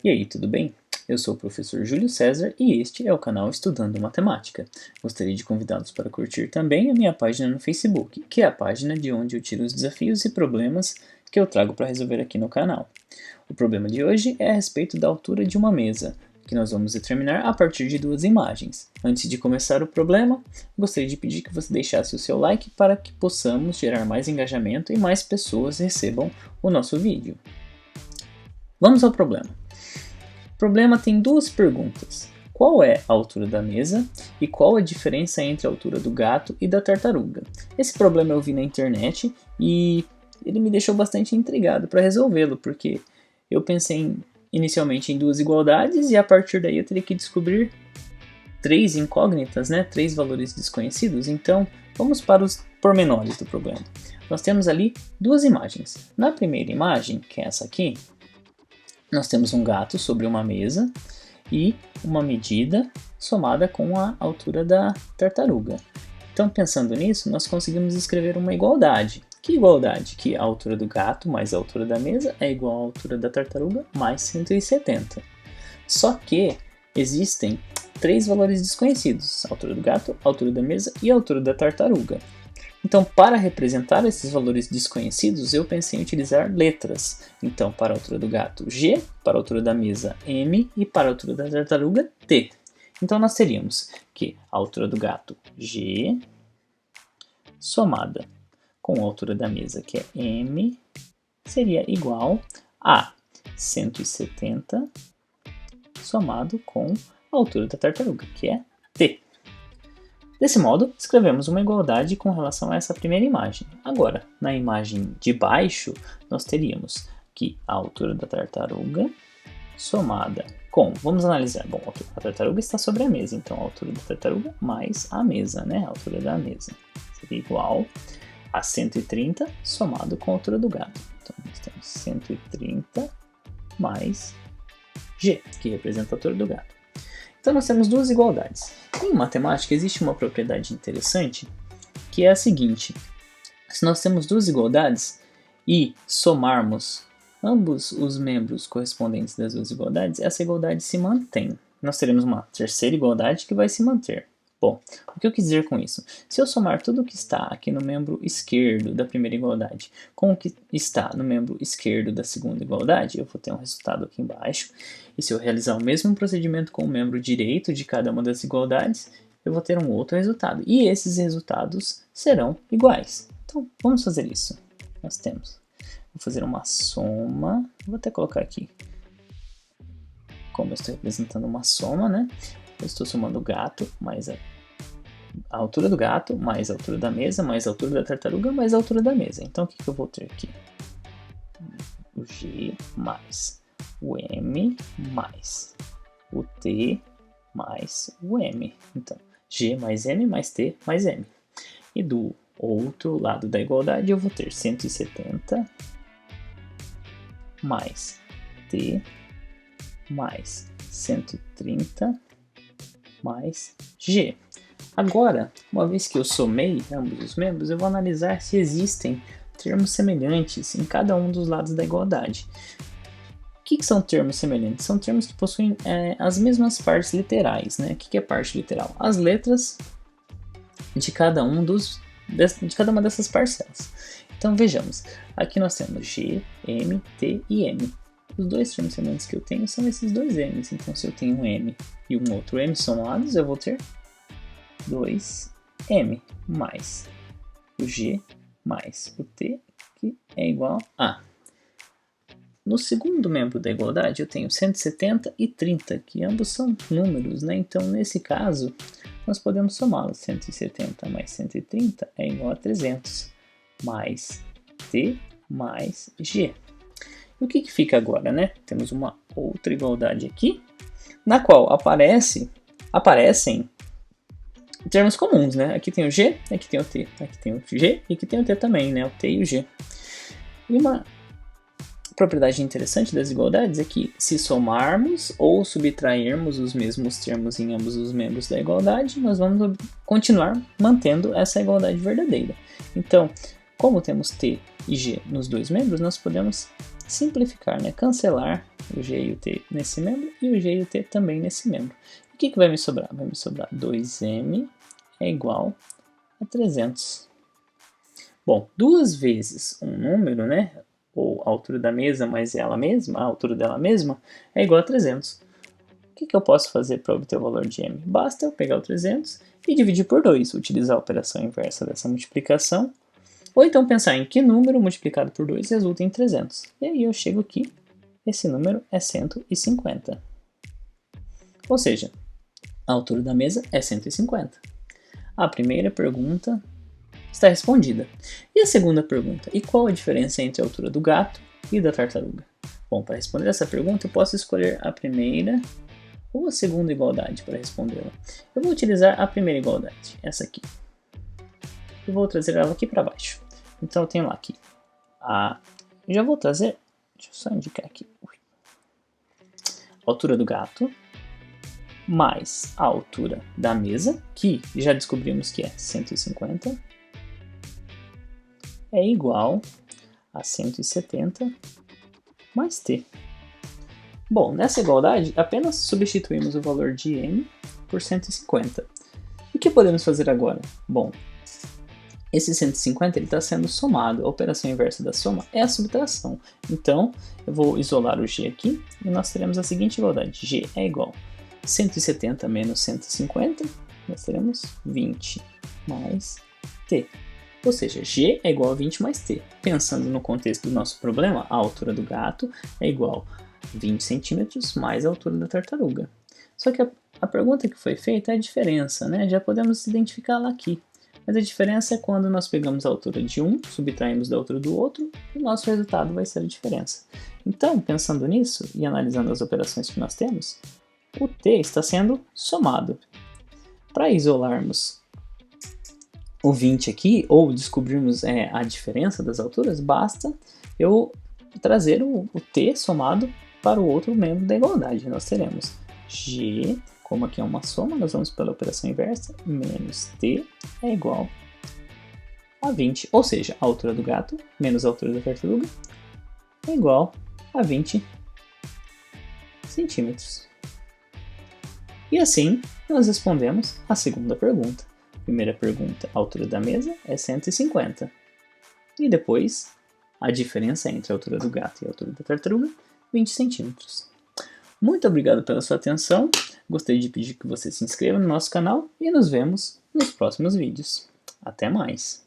E aí, tudo bem? Eu sou o professor Júlio César e este é o canal Estudando Matemática. Gostaria de convidá-los para curtir também a minha página no Facebook, que é a página de onde eu tiro os desafios e problemas que eu trago para resolver aqui no canal. O problema de hoje é a respeito da altura de uma mesa, que nós vamos determinar a partir de duas imagens. Antes de começar o problema, gostaria de pedir que você deixasse o seu like para que possamos gerar mais engajamento e mais pessoas recebam o nosso vídeo. Vamos ao problema. O problema tem duas perguntas. Qual é a altura da mesa e qual a diferença entre a altura do gato e da tartaruga? Esse problema eu vi na internet e ele me deixou bastante intrigado para resolvê-lo, porque eu pensei inicialmente em duas igualdades e a partir daí eu teria que descobrir três incógnitas, três valores desconhecidos. Então vamos para os pormenores do problema. Nós temos ali duas imagens. Na primeira imagem, que é essa aqui, nós temos um gato sobre uma mesa e uma medida somada com a altura da tartaruga. Então, pensando nisso, nós conseguimos escrever uma igualdade. Que igualdade? Que a altura do gato mais a altura da mesa é igual à altura da tartaruga mais 170. Só que existem três valores desconhecidos: a altura do gato, a altura da mesa e a altura da tartaruga. Então, para representar esses valores desconhecidos, eu pensei em utilizar letras. Então, para a altura do gato, G, para a altura da mesa, M, e para a altura da tartaruga, T. Então, nós teríamos que a altura do gato, G, somada com a altura da mesa, que é M, seria igual a 170, somado com a altura da tartaruga, que é T. Desse modo, escrevemos uma igualdade com relação a essa primeira imagem. Agora, na imagem de baixo, nós teríamos que a altura da tartaruga somada com... Vamos analisar. Bom, a tartaruga está sobre a mesa, então a altura da tartaruga mais a mesa, a altura da mesa. Seria igual a 130 somado com a altura do gato. Então, nós temos 130 mais G, que representa a altura do gato. Então nós temos duas igualdades. Em matemática existe uma propriedade interessante que é a seguinte: se nós temos duas igualdades e somarmos ambos os membros correspondentes das duas igualdades, essa igualdade se mantém. Nós teremos uma terceira igualdade que vai se manter. Bom, o que eu quis dizer com isso? Se eu somar tudo o que está aqui no membro esquerdo da primeira igualdade com o que está no membro esquerdo da segunda igualdade, eu vou ter um resultado aqui embaixo. E se eu realizar o mesmo procedimento com o membro direito de cada uma das igualdades, eu vou ter um outro resultado. E esses resultados serão iguais. Então, vamos fazer isso. Nós temos. Vou fazer uma soma. Vou até colocar aqui. Como eu estou representando uma soma, eu estou somando o gato mais a altura do gato, mais a altura da mesa, mais a altura da tartaruga, mais a altura da mesa. Então, o que eu vou ter aqui? O G mais o M mais o T mais o M. Então, G mais M mais T mais M. E do outro lado da igualdade, eu vou ter 170 mais T mais 130 mais G. Agora, uma vez que eu somei ambos os membros, eu vou analisar se existem termos semelhantes em cada um dos lados da igualdade. O que são termos semelhantes? São termos que possuem as mesmas partes literais. O que é parte literal? As letras de cada uma dessas parcelas. Então vejamos, aqui nós temos G, M, T e M. Os dois termos semelhantes que eu tenho são esses dois M's. Então, se eu tenho um M e um outro M somados, eu vou ter 2M mais o G mais o T, que é igual a... No segundo membro da igualdade, eu tenho 170 e 30, que ambos são números, Então, nesse caso, nós podemos somá-los. 170 mais 130 é igual a 300, mais T mais G. E o que fica agora, Temos uma outra igualdade aqui, na qual aparecem termos comuns, Aqui tem o G, aqui tem o T, aqui tem o G e aqui tem o T também, o T e o G. E uma propriedade interessante das igualdades é que, se somarmos ou subtrairmos os mesmos termos em ambos os membros da igualdade, nós vamos continuar mantendo essa igualdade verdadeira. Então, como temos T e G nos dois membros, nós podemos simplificar, né? Cancelar o G e o T nesse membro e o G e o T também nesse membro. O que vai me sobrar? Vai me sobrar 2m é igual a 300. Bom, 2 vezes um número, né? Ou a altura da mesa mais ela mesma, a altura dela mesma, é igual a 300. O que eu posso fazer para obter o valor de m? Basta eu pegar o 300 e dividir por 2, utilizar a operação inversa dessa multiplicação, ou então pensar em que número multiplicado por 2 resulta em 300. E aí eu chego aqui, esse número é 150. Ou seja, a altura da mesa é 150. A primeira pergunta está respondida. E a segunda pergunta? E qual a diferença entre a altura do gato e da tartaruga? Bom, para responder essa pergunta, eu posso escolher a primeira ou a segunda igualdade para respondê-la. Eu vou utilizar a primeira igualdade, essa aqui. Eu vou trazer ela aqui para baixo. Então eu tenho lá aqui. Já vou trazer, deixa eu só indicar aqui. A altura do gato mais a altura da mesa, que já descobrimos que é 150, é igual a 170 mais t. Bom, nessa igualdade, apenas substituímos o valor de m por 150. O que podemos fazer agora? Bom, esse 150 está sendo somado. A operação inversa da soma é a subtração. Então, eu vou isolar o g aqui e nós teremos a seguinte igualdade. G é igual a 170 menos 150, nós teremos 20 mais t. Ou seja, G é igual a 20 mais t. Pensando no contexto do nosso problema, a altura do gato é igual a 20 centímetros mais a altura da tartaruga. Só que a pergunta que foi feita é a diferença, né? Já podemos identificá-la aqui. Mas a diferença é quando nós pegamos a altura de um, subtraímos da altura do outro, e o nosso resultado vai ser a diferença. Então, pensando nisso e analisando as operações que nós temos, o t está sendo somado. Para isolarmos o 20 aqui, ou descobrirmos a diferença das alturas, basta eu trazer o t somado para o outro membro da igualdade. Nós teremos g, como aqui é uma soma, nós vamos pela operação inversa, menos t é igual a 20. Ou seja, a altura do gato menos a altura da tartaruga é igual a 20 centímetros. E assim, nós respondemos a segunda pergunta. Primeira pergunta, a altura da mesa é 150. E depois, a diferença entre a altura do gato e a altura da tartaruga, 20 centímetros. Muito obrigado pela sua atenção. Gostaria de pedir que você se inscreva no nosso canal e nos vemos nos próximos vídeos. Até mais!